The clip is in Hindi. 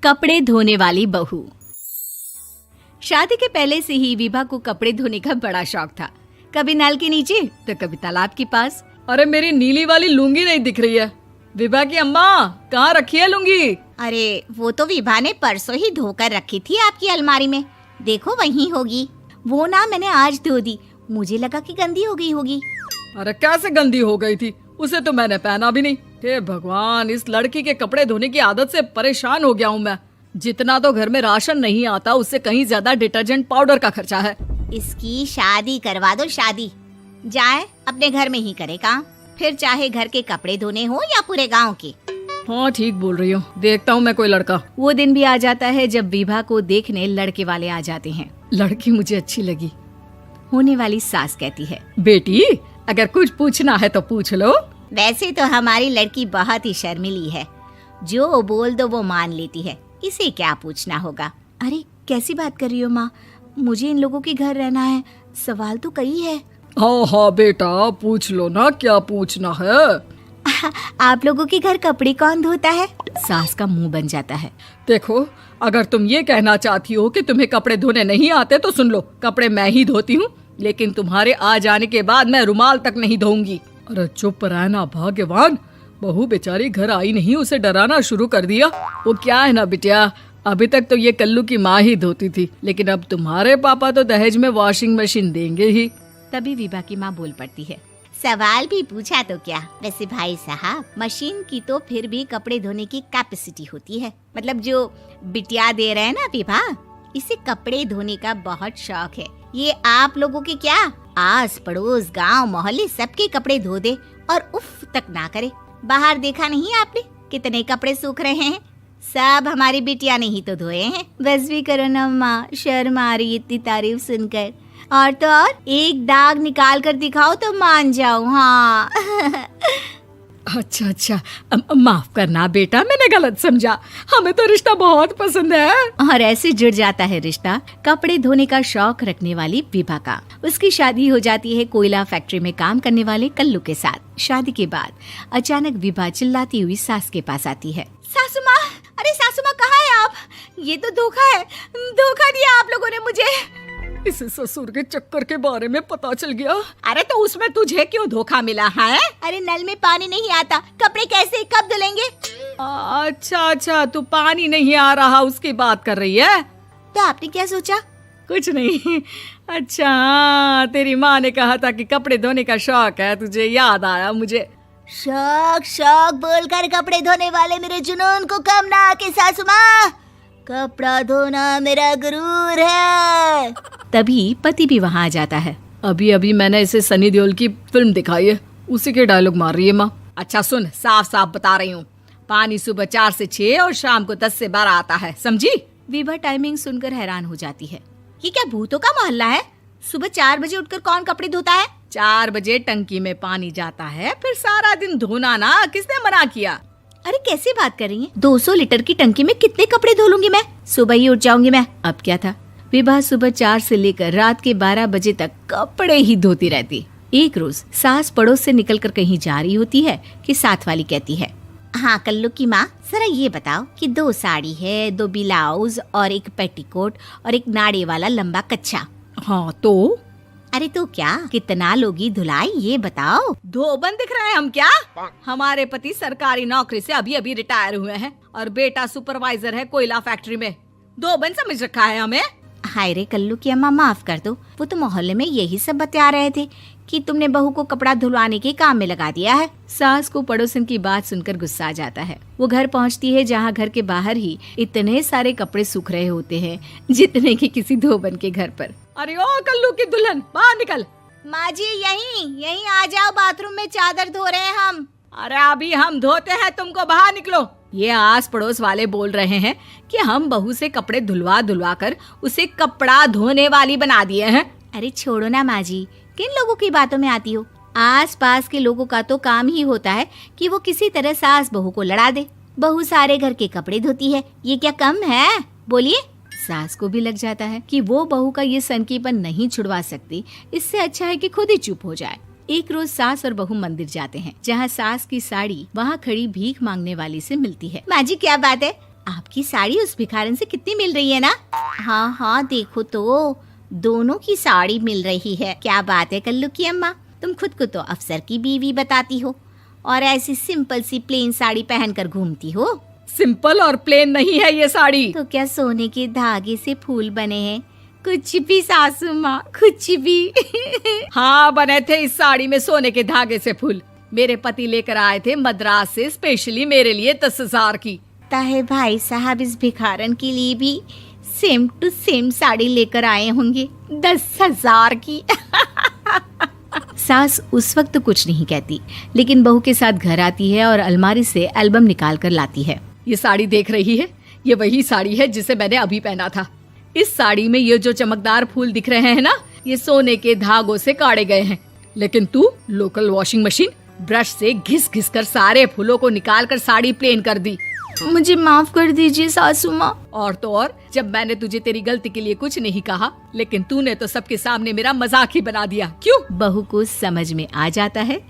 कपड़े धोने वाली बहू। शादी के पहले से ही विभा को कपड़े धोने का बड़ा शौक था। कभी नल के नीचे तो कभी तालाब के पास। अरे मेरी नीली वाली लुंगी नहीं दिख रही है। विभा की अम्मा, कहाँ रखी है लुंगी? अरे वो तो विभा ने परसों ही धोकर रखी थी आपकी अलमारी में, देखो वहीं होगी। वो ना मैंने आज धो दी, मुझे लगा कि गंदी हो गई होगी। अरे कैसे गंदी हो गई थी? उसे तो मैंने पहना भी नहीं। हे भगवान, इस लड़की के कपड़े धोने की आदत से परेशान हो गया हूँ मैं। जितना तो घर में राशन नहीं आता, उससे कहीं ज्यादा डिटर्जेंट पाउडर का खर्चा है। इसकी शादी करवा दो, शादी जाए अपने घर में ही करे काम, फिर चाहे घर के कपड़े धोने हो या पूरे गांव के। हाँ ठीक बोल रही हो, देखता हूँ मैं कोई लड़का। वो दिन भी आ जाता है जब विभा को देखने लड़के वाले आ जाते हैं। लड़की मुझे अच्छी लगी। होने वाली सास कहती है, बेटी अगर कुछ पूछना है तो पूछ लो। वैसे तो हमारी लड़की बहुत ही शर्मीली है, जो बोल दो वो मान लेती है, इसे क्या पूछना होगा। अरे कैसी बात कर रही हो माँ, मुझे इन लोगों के घर रहना है, सवाल तो कई है। हाँ हाँ बेटा, पूछ लो ना, क्या पूछना है। आप लोगों के घर कपड़े कौन धोता है? सास का मुंह बन जाता है। देखो, अगर तुम ये कहना चाहती हो कि तुम्हें कपड़े धोने नहीं आते तो सुन लो, कपड़े मैं ही धोती हूँ, लेकिन तुम्हारे आ जाने के बाद मैं रुमाल तक नहीं धोऊंगी। अरे चुप रहना भाग्यवान, बहू बेचारी घर आई नहीं, उसे डराना शुरू कर दिया। वो क्या है ना बिटिया, अभी तक तो ये कल्लू की माँ ही धोती थी, लेकिन अब तुम्हारे पापा तो दहेज में वॉशिंग मशीन देंगे ही। तभी विभा की माँ बोल पड़ती है, सवाल भी पूछा तो क्या। वैसे भाई साहब, मशीन की तो फिर भी कपड़े धोने की कैपेसिटी होती है। मतलब जो बिटिया दे रहे हैं ना विभा, इसे कपड़े धोने का बहुत शौक है। ये आप लोगों के क्या, आस पड़ोस गांव मोहल्ले सबके कपड़े धो दे और उफ तक ना करे। बाहर देखा नहीं आपने कितने कपड़े सूख रहे हैं? सब हमारी बिटिया ने ही तो धोए हैं। बस भी करो ना माँ, शर्म आ रही इतनी तारीफ सुनकर। और तो और एक दाग निकाल कर दिखाओ तो मान जाओ। हाँ अच्छा, माफ करना बेटा, मैंने गलत समझा। हमें तो रिश्ता बहुत पसंद है। और ऐसे जुड़ जाता है रिश्ता कपड़े धोने का शौक रखने वाली विभा का। उसकी शादी हो जाती है कोयला फैक्ट्री में काम करने वाले कल्लू के साथ। शादी के बाद अचानक विभा चिल्लाती हुई सास के पास आती है। सासू माँ, अरे सासू माँ कहाँ है आप? ये तो धोखा है, धोखा दिया आप लोगों ने मुझे। इसे ससुर के चक्कर के बारे में पता चल गया। अरे तो उसमें तुझे क्यों धोखा मिला है? अरे नल में पानी नहीं आता, कपड़े कैसे कब धुलेंगे? अच्छा, तू पानी नहीं आ रहा उसकी बात कर रही है। तो आपने क्या सोचा? कुछ नहीं। अच्छा, तेरी माँ ने कहा था कि कपड़े धोने का शौक है तुझे, याद आया मुझे। शौक बोलकर कपड़े धोने वाले मेरे जुनून को कम ना आके सासू माँ, कपड़ा धोना मेरा गुरूर है। तभी पति भी वहाँ आ जाता है। अभी मैंने इसे सनी देओल की फिल्म दिखाई है, उसी के डायलॉग मार रही है माँ। अच्छा सुन, साफ बता रही हूँ, पानी सुबह 4 से 6 और शाम को 10 से 12 आता है, समझी? विभा टाइमिंग सुनकर हैरान हो जाती है। ये क्या भूतों का मोहल्ला है? सुबह 4 बजे उठकर कौन कपड़े धोता है? 4 बजे टंकी में पानी जाता है, फिर सारा दिन धोना ना, किसने मना किया? अरे कैसी बात कर रही हैं? 200 लीटर की टंकी में कितने कपड़े धो लूंगी मैं? सुबह ही उठ जाऊंगी मैं। अब क्या था, विभा सुबह 4 से लेकर रात के 12 बजे तक कपड़े ही धोती रहती। एक रोज सास पड़ोस से निकलकर कहीं जा रही होती है कि साथ वाली कहती है, हाँ कल्लू की माँ, जरा ये बताओ कि 2 साड़ी है, 2 ब्लाउज और एक पेटीकोट और एक नाड़े वाला लंबा कच्छा। हाँ तो? अरे तो क्या, कितना लोगी धुलाई ये बताओ। धोबन दिख रहे हैं हम क्या? हमारे पति सरकारी नौकरी से अभी रिटायर हुए हैं और बेटा सुपरवाइजर है कोयला फैक्ट्री में। धोबन समझ रखा है हमें? हाय रे कल्लू की अम्मा, माफ कर दो, वो तो मोहल्ले में यही सब बता रहे थे कि तुमने बहू को कपड़ा धुलवाने के काम में लगा दिया है। सास को पड़ोसन की बात सुनकर गुस्सा आ जाता है। वो घर पहुंचती है जहां घर के बाहर ही इतने सारे कपड़े सूख रहे होते हैं जितने कि किसी धोबन के घर पर। अरे ओ कल्लू की दुल्हन, बाहर निकल। माँ जी यहीं आ जाओ, बाथरूम में चादर धो रहे हैं हम। अरे अभी हम धोते हैं, तुमको बाहर निकलो। ये आस पड़ोस वाले बोल रहे हैं कि हम बहू से कपड़े धुलवा कर उसे कपड़ा धोने वाली बना दिए हैं। अरे छोड़ो ना माँ जी, किन लोगों की बातों में आती हो? आस पास के लोगों का तो काम ही होता है कि वो किसी तरह सास बहू को लड़ा दे। बहू सारे घर के कपड़े धोती है, ये क्या कम है? बोलिए। सास को भी लग जाता है कि वो बहू का ये सनकीपन नहीं छुड़वा सकती, इससे अच्छा है कि खुद ही चुप हो जाए। एक रोज सास और बहू मंदिर जाते हैं, जहाँ सास की साड़ी वहाँ खड़ी भीख मांगने वाली से मिलती है। माँ जी क्या बात है, आपकी साड़ी उस भिखारन से कितनी मिल रही है ना? हाँ हाँ देखो तो, दोनों की साड़ी मिल रही है। क्या बात है कल्लू की अम्मा, तुम खुद को तो अफसर की बीवी बताती हो और ऐसी सिंपल सी प्लेन साड़ी पहनकर घूमती हो। सिंपल और प्लेन नहीं है ये साड़ी। तो क्या सोने के धागे से फूल बने हैं? कुछ भी सासू माँ, कुछ भी। हाँ बने थे इस साड़ी में सोने के धागे से फूल। मेरे पति लेकर आए थे मद्रास से स्पेशली मेरे लिए 10,000 की। ताहे भाई साहब इस भिखारन के लिए भी सेम टू सेम साड़ी लेकर आए होंगे 10,000 की। सास उस वक्त तो कुछ नहीं कहती, लेकिन बहू के साथ घर आती है और अलमारी से एल्बम निकाल कर लाती है। ये साड़ी देख रही है, ये वही साड़ी है जिसे मैंने अभी पहना था। इस साड़ी में ये जो चमकदार फूल दिख रहे हैं ना, ये सोने के धागों से काटे गए हैं। लेकिन तू लोकल वॉशिंग मशीन ब्रश से घिस घिस कर सारे फूलों को निकाल कर साड़ी प्लेन कर दी। मुझे माफ कर दीजिए सासू माँ। और तो और, जब मैंने तुझे तेरी गलती के लिए कुछ नहीं कहा, लेकिन तूने तो सबके सामने मेरा मजाक ही बना दिया। क्यों? बहू को समझ में आ जाता है